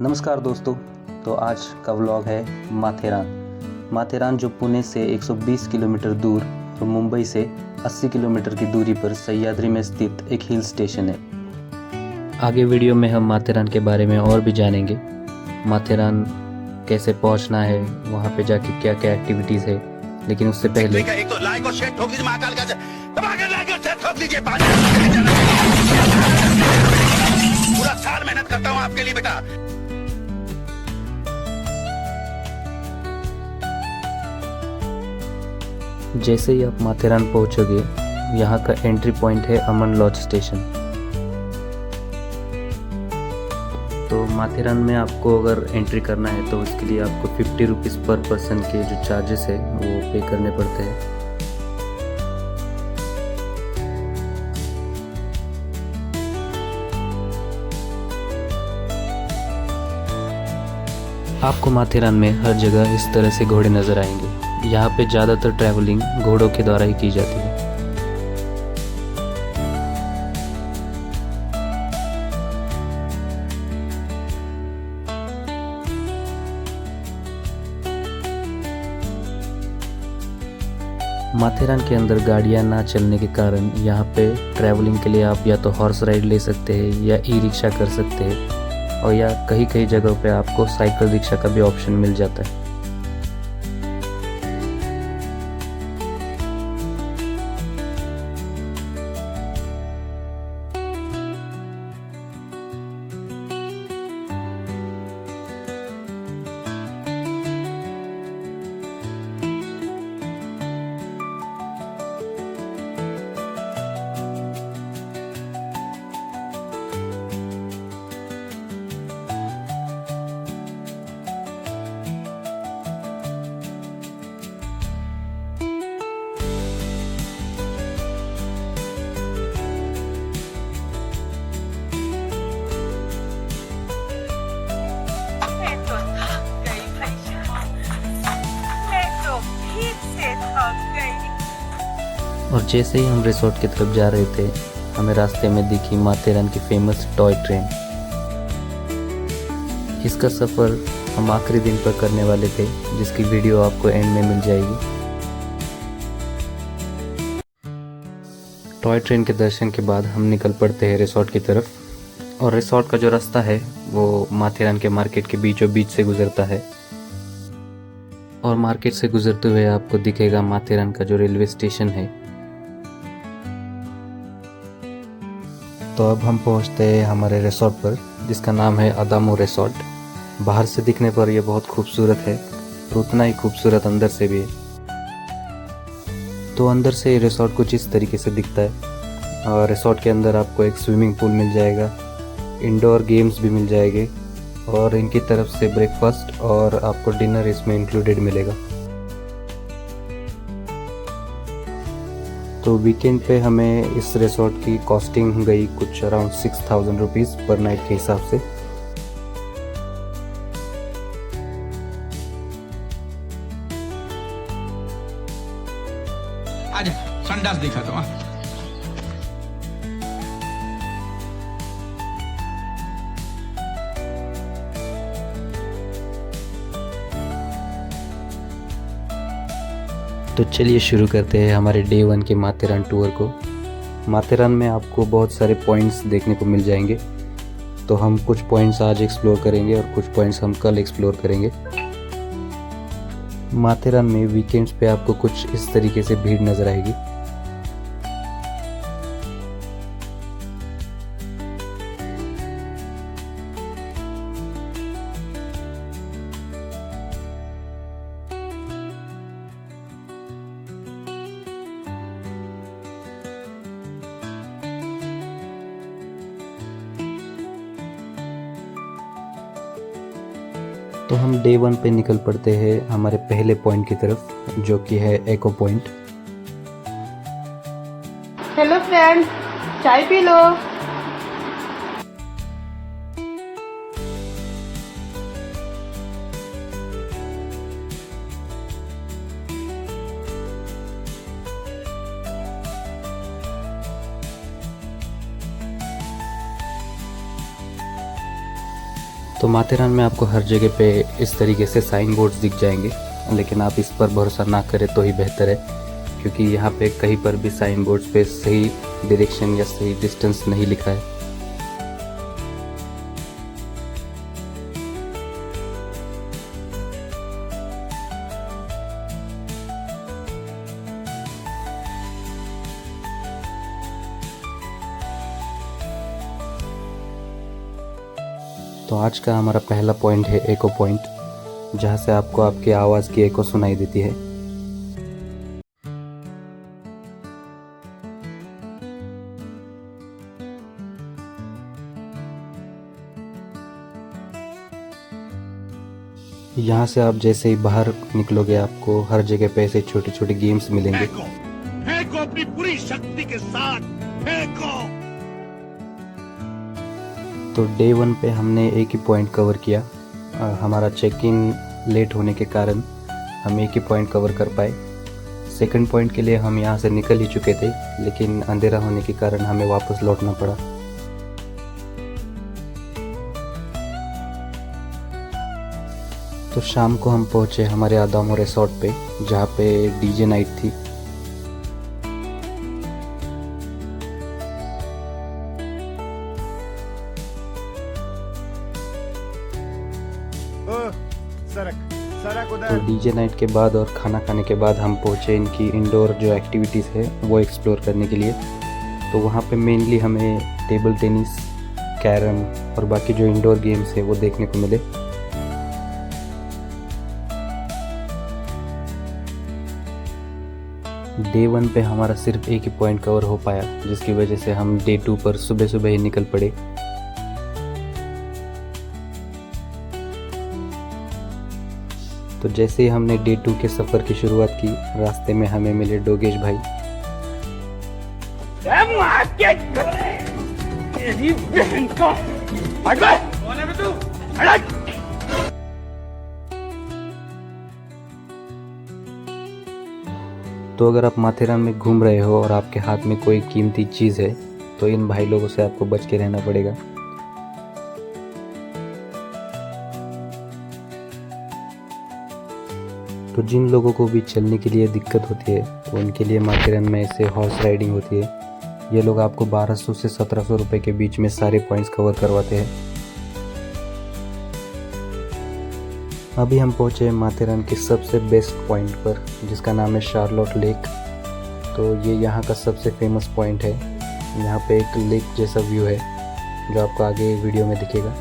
नमस्कार दोस्तों। तो आज का व्लॉग है माथेरान जो पुणे से 120 किलोमीटर दूर और मुंबई से 80 किलोमीटर की दूरी पर सह्याद्री में स्थित एक हिल स्टेशन है। आगे वीडियो में हम माथेरान के बारे में और भी जानेंगे। माथेरान कैसे पहुंचना है, वहां पे जाके क्या क्या एक्टिविटीज़ है, लेकिन उससे पहले एक तो लाइक और शेयर ठोक लीजिए, महाकाल का दबा के लाइक और शेयर ठोक लीजिए। पूरा साल मेहनत करता हूँ आपके लिए बेटा। जैसे ही आप माथेरान पहुंचोगे, यहाँ का एंट्री पॉइंट है अमन लॉज स्टेशन। तो माथेरान में आपको अगर एंट्री करना है तो उसके लिए आपको 50 रुपीज़ पर पर्सन के जो चार्जेस है वो पे करने पड़ते हैं। आपको माथेरान में हर जगह इस तरह से घोड़े नज़र आएंगे। यहाँ पे ज़्यादातर ट्रैवलिंग घोड़ों के द्वारा ही की जाती है। माथेरान के अंदर गाड़ियाँ ना चलने के कारण यहाँ पे ट्रैवलिंग के लिए आप या तो हॉर्स राइड ले सकते हैं या ई रिक्शा कर सकते हैं, और या कई कई जगहों पे आपको साइकिल रिक्शा का भी ऑप्शन मिल जाता है। और जैसे ही हम रिसोर्ट की तरफ जा रहे थे, हमें रास्ते में दिखी माथेरान की फेमस टॉय ट्रेन। इसका सफ़र हम आखिरी दिन पर करने वाले थे, जिसकी वीडियो आपको एंड में मिल जाएगी। टॉय ट्रेन के दर्शन के बाद हम निकल पड़ते हैं रिसोर्ट की तरफ। और रिसोर्ट का जो रास्ता है वो माथेरान के मार्केट के बीचों बीच से गुजरता है। और मार्केट से गुजरते हुए आपको दिखेगा माथेरान का जो रेलवे स्टेशन है। तो अब हम पहुंचते हैं हमारे रिसोर्ट पर, जिसका नाम है अदामू रिसोर्ट। बाहर से दिखने पर यह बहुत खूबसूरत है और उतना ही खूबसूरत अंदर से भी है। तो अंदर से रिसोर्ट कुछ इस तरीके से दिखता है। और रिसोर्ट के अंदर आपको एक स्विमिंग पूल मिल जाएगा, इंडोर गेम्स भी मिल जाएंगे, और इनकी तरफ से ब्रेकफास्ट और आपको डिनर इसमें इंक्लूडेड मिलेगा। तो वीकेंड पे हमें इस रिसोर्ट की कॉस्टिंग गई कुछ अराउंड 6000 रुपीज़ पर नाइट के हिसाब से। आज संडास दिखा दो। तो चलिए शुरू करते हैं हमारे डे 1 के माथेरान टूर को। माथेरान में आपको बहुत सारे पॉइंट्स देखने को मिल जाएंगे। तो हम कुछ पॉइंट्स आज एक्सप्लोर करेंगे और कुछ पॉइंट्स हम कल एक्सप्लोर करेंगे। माथेरान में वीकेंड्स पे आपको कुछ इस तरीके से भीड़ नज़र आएगी। तो हम डे 1 पे निकल पड़ते हैं हमारे पहले पॉइंट की तरफ, जो कि है एको पॉइंट। हेलो फ्रेंड्स, चाय पी लो। तो माथेरान में आपको हर जगह पे इस तरीके से साइन बोर्ड्स दिख जाएंगे, लेकिन आप इस पर भरोसा ना करें तो ही बेहतर है, क्योंकि यहाँ पे कहीं पर भी साइन बोर्ड्स पे सही डायरेक्शन या सही डिस्टेंस नहीं लिखा है। तो आज का हमारा पहला पॉइंट है एको पॉइंट, जहाँ से आपको आपकी आवाज़ की एको सुनाई देती है। यहाँ से आप जैसे ही बाहर निकलोगे आपको हर जगह पे ऐसे छोटे छोटे गेम्स मिलेंगे। फेंको अपनी पूरी शक्ति के साथ फेंको। तो डे 1 पे हमने एक ही पॉइंट कवर किया। हमारा चेक इन लेट होने के कारण हम एक ही पॉइंट कवर कर पाए। सेकंड पॉइंट के लिए हम यहाँ से निकल ही चुके थे, लेकिन अंधेरा होने के कारण हमें वापस लौटना पड़ा। तो शाम को हम पहुँचे हमारे आदामो रिसोर्ट पे, जहाँ पे डीजे नाइट थी। तो डीजे नाइट के बाद और खाना खाने के बाद हम पहुँचे इनकी इंडोर जो एक्टिविटीज़ है वो एक्सप्लोर करने के लिए। तो वहाँ पे मेनली हमें टेबल टेनिस, कैरम और बाकी जो इंडोर गेम्स है वो देखने को मिले। डे 1 पे हमारा सिर्फ एक ही पॉइंट कवर हो पाया, जिसकी वजह से हम डे 2 पर सुबह सुबह ही निकल पड़े। तो जैसे ही हमने डे 2 के सफ़र की शुरुआत की, रास्ते में हमें मिले डोगेश भाई। तो अगर आप माथेरान में घूम रहे हो और आपके हाथ में कोई कीमती चीज़ है तो इन भाई लोगों से आपको बच के रहना पड़ेगा। तो जिन लोगों को भी चलने के लिए दिक्कत होती है तो उनके लिए माथेरान में ऐसे हॉर्स राइडिंग होती है। ये लोग आपको 1200 से 1700 रुपये के बीच में सारे पॉइंट्स कवर करवाते हैं। अभी हम पहुँचे माथेरान के सबसे बेस्ट पॉइंट पर, जिसका नाम है शार्लोट लेक। तो ये यहाँ का सबसे फेमस पॉइंट है। यहाँ पे एक लेक जैसा व्यू है जो आपको आगे वीडियो में दिखेगा।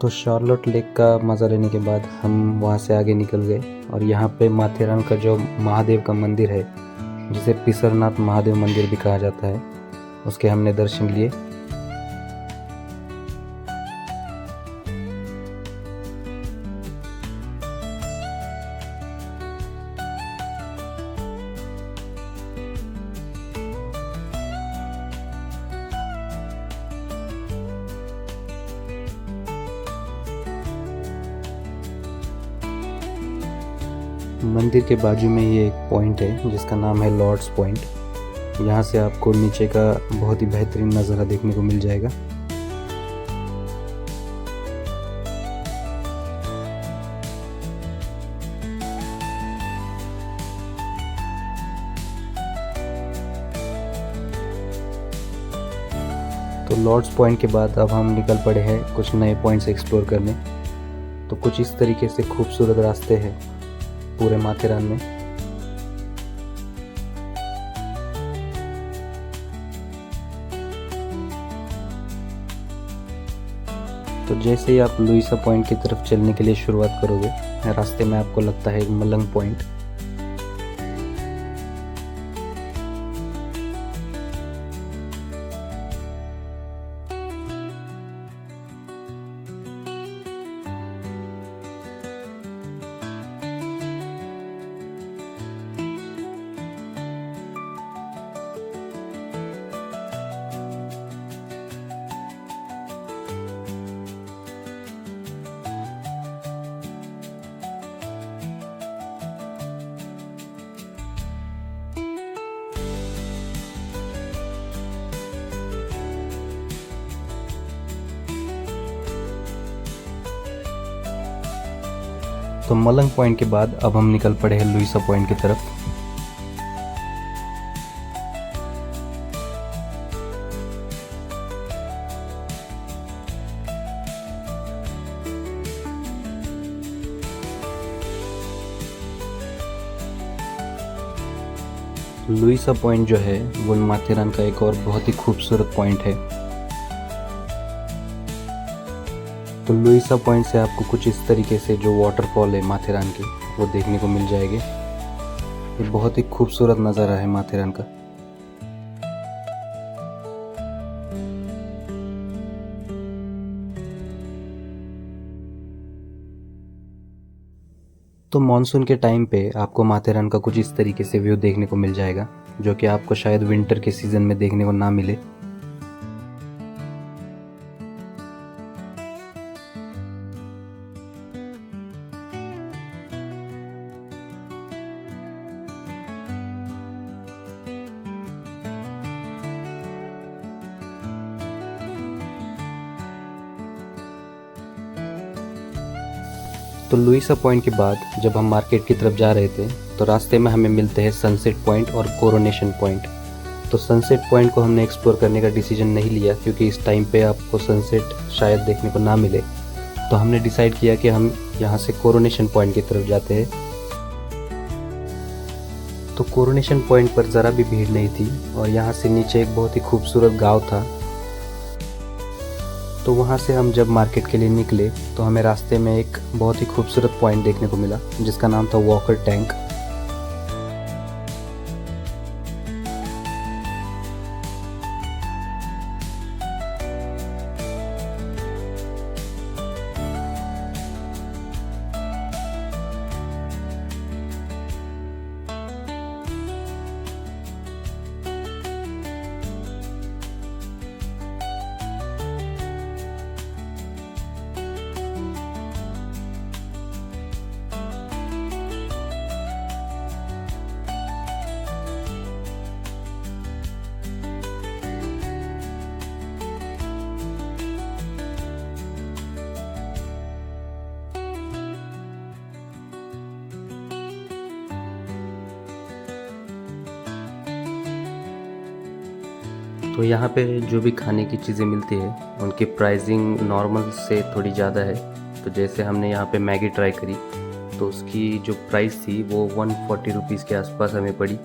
तो शार्लोट लेक का मज़ा लेने के बाद हम वहाँ से आगे निकल गए और यहाँ पे माथेरान का जो महादेव का मंदिर है, जिसे पिसरनाथ महादेव मंदिर भी कहा जाता है, उसके हमने दर्शन लिए। मंदिर के बाजू में ये एक पॉइंट है जिसका नाम है लॉर्ड्स पॉइंट। यहाँ से आपको नीचे का बहुत ही बेहतरीन नज़ारा देखने को मिल जाएगा। तो लॉर्ड्स पॉइंट के बाद अब हम निकल पड़े हैं कुछ नए पॉइंट्स एक्सप्लोर करने। तो कुछ इस तरीके से खूबसूरत रास्ते हैं पूरे माथेरान में। तो जैसे ही आप लुइसा पॉइंट की तरफ चलने के लिए शुरुआत करोगे, रास्ते में आपको लगता है मलंग पॉइंट। तो मलंग पॉइंट के बाद अब हम निकल पड़े हैं लुइसा पॉइंट की तरफ। लुइसा पॉइंट जो है वो माथेरान का एक और बहुत ही खूबसूरत पॉइंट है। तो लुइसा पॉइंट से आपको कुछ इस तरीके से जो वाटरफॉल है माथेरान की वो देखने को मिल जाएगी। ये बहुत ही खूबसूरत नज़ारा है माथेरान का। तो मॉनसून के टाइम पे आपको माथेरान का कुछ इस तरीके से व्यू देखने को मिल जाएगा, जो कि आपको शायद विंटर के सीज़न में देखने को ना मिले। तो लुइसा पॉइंट के बाद जब हम मार्केट की तरफ जा रहे थे तो रास्ते में हमें मिलते हैं सनसेट पॉइंट और कोरोनेशन पॉइंट। तो सनसेट पॉइंट को हमने एक्सप्लोर करने का डिसीजन नहीं लिया, क्योंकि इस टाइम पे आपको सनसेट शायद देखने को ना मिले। तो हमने डिसाइड किया कि हम यहाँ से कोरोनेशन पॉइंट की तरफ जाते हैं। तो कोरोनेशन पॉइंट पर ज़रा भी भीड़ नहीं थी और यहाँ से नीचे एक बहुत ही खूबसूरत गाँव था। तो वहाँ से हम जब मार्केट के लिए निकले तो हमें रास्ते में एक बहुत ही खूबसूरत पॉइंट देखने को मिला, जिसका नाम था वॉकर टैंक। तो यहाँ पे जो भी खाने की चीज़ें मिलती है उनकी प्राइसिंग नॉर्मल से थोड़ी ज़्यादा है। तो जैसे हमने यहाँ पे मैगी ट्राई करी तो उसकी जो प्राइस थी वो 140 रुपीज़ के आसपास हमें पड़ी।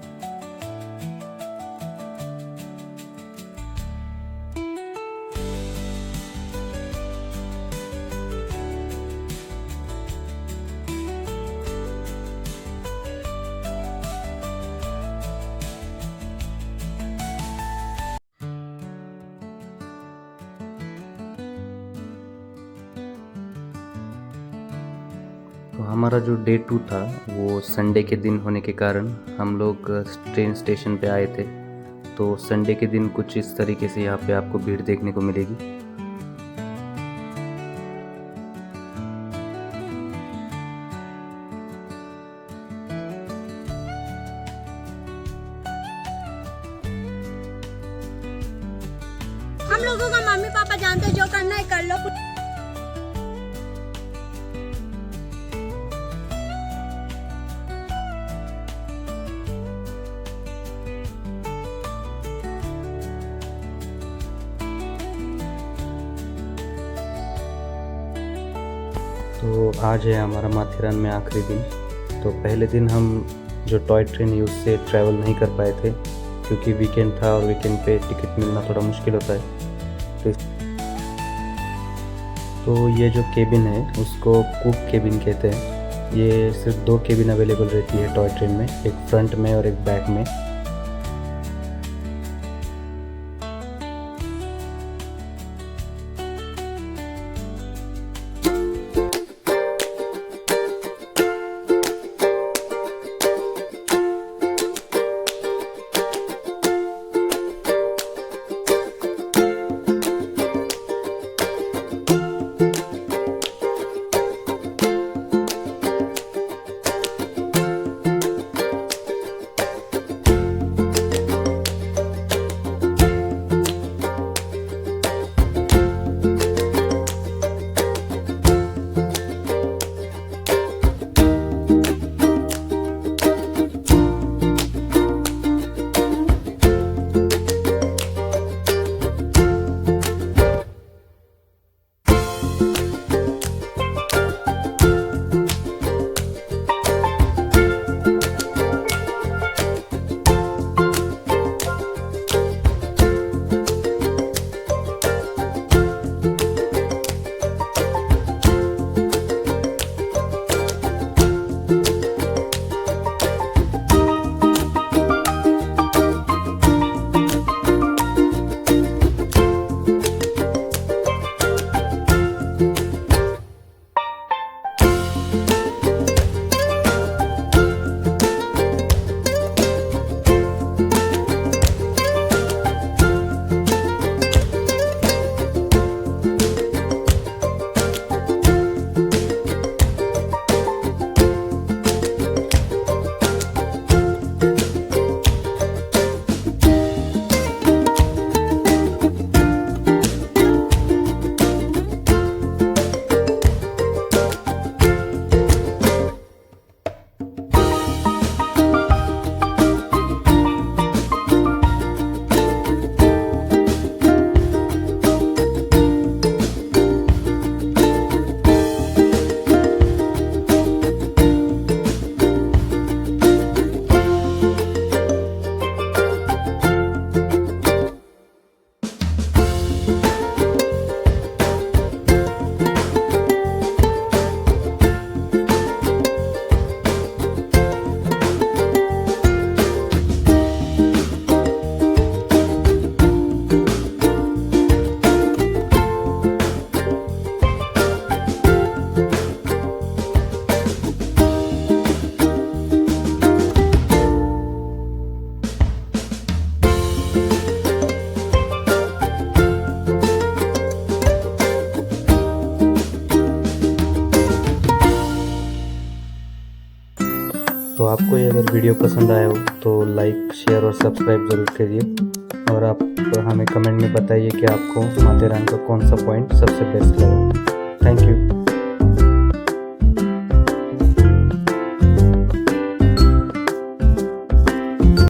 तो हमारा जो डे 2 था वो संडे के दिन होने के कारण हम लोग ट्रेन स्टेशन पे आए थे। तो संडे के दिन कुछ इस तरीके से यहाँ पे आपको भीड़ देखने को मिलेगी। हम लोगों का मम्मी पापा जानते जो करना है कर लो। तो आज है हमारा माथेरान में आखिरी दिन। तो पहले दिन हम जो टॉय ट्रेन है उससे ट्रैवल नहीं कर पाए थे, क्योंकि वीकेंड था और वीकेंड पे टिकट मिलना थोड़ा मुश्किल होता है। तो तो ये जो केबिन है उसको कुक केबिन कहते हैं। ये सिर्फ 2 केबिन अवेलेबल रहती है टॉय ट्रेन में, एक फ्रंट में और एक बैक में। तो आपको ये अगर वीडियो पसंद आया हो तो लाइक, शेयर और सब्सक्राइब ज़रूर करिए। और आप हमें कमेंट में बताइए कि आपको माथेरान का कौन सा पॉइंट सबसे बेस्ट लगा। Thank you.